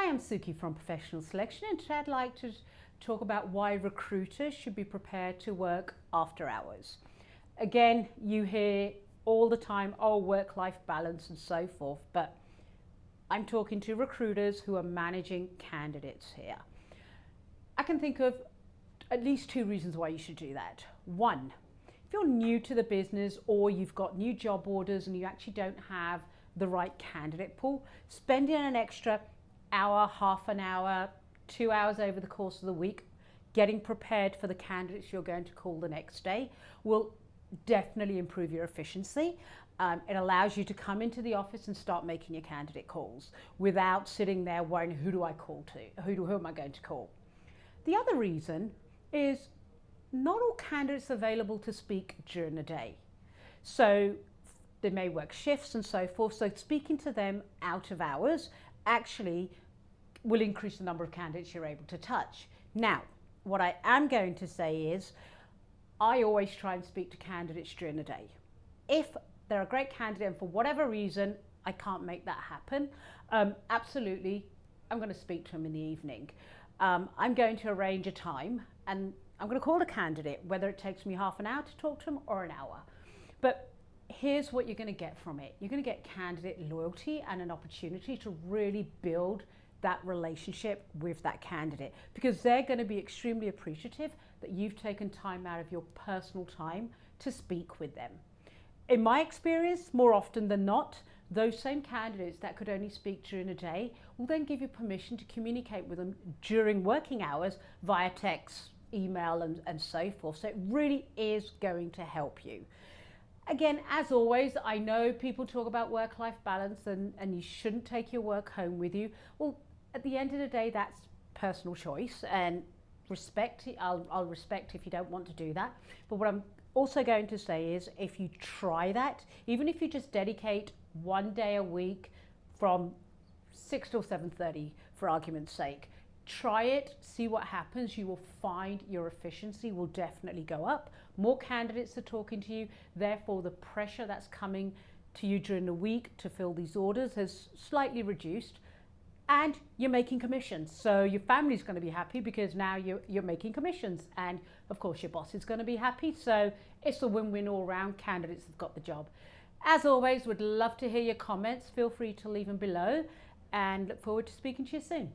Hi, I'm Suky from Professional Selection, and today I'd like to talk about why recruiters should be prepared to work after hours. Again, you hear all the time, oh, work-life balance and so forth, but I'm talking to recruiters who are managing candidates here. I can think of at least two reasons why you should do that. One, if you're new to the business or you've got new job orders and you actually don't have the right candidate pool, spending an extra hour, half an hour, 2 hours over the course of the week getting prepared for the candidates you're going to call the next day will definitely improve your efficiency. It allows you to come into the office and start making your candidate calls without sitting there worrying, who do I call to? Who am I going to call? The other reason is not all candidates are available to speak during the day. So they may work shifts and so forth. So speaking to them out of hours actually will increase the number of candidates you're able to touch. Now, what I am going to say is I always try and speak to candidates during the day. If they're a great candidate and for whatever reason I can't make that happen, absolutely, I'm going to speak to them in the evening. I'm going to arrange a time and I'm going to call a candidate, whether it takes me half an hour to talk to them or an hour. But here's what you're going to get from it. You're going to get candidate loyalty and an opportunity to really build that relationship with that candidate, because they're going to be extremely appreciative that you've taken time out of your personal time to speak with them. In my experience, more often than not, those same candidates that could only speak during the day will then give you permission to communicate with them during working hours via text, email, and so forth. So it really is going to help you. Again, as always, I know people talk about work-life balance and you shouldn't take your work home with you. Well, at the end of the day, that's personal choice, and respect. I'll respect if you don't want to do that. But what I'm also going to say is if you try that, even if you just dedicate one day a week from 6 till 7:30 for argument's sake, try it, see what happens. You will find your efficiency will definitely go up. More candidates are talking to you, therefore the pressure that's coming to you during the week to fill these orders has slightly reduced, and you're making commissions. So your family's going to be happy because now you're making commissions, and of course your boss is going to be happy. So it's a win-win all round. Candidates have got the job. As always, would love to hear your comments. Feel free to leave them below and look forward to speaking to you soon.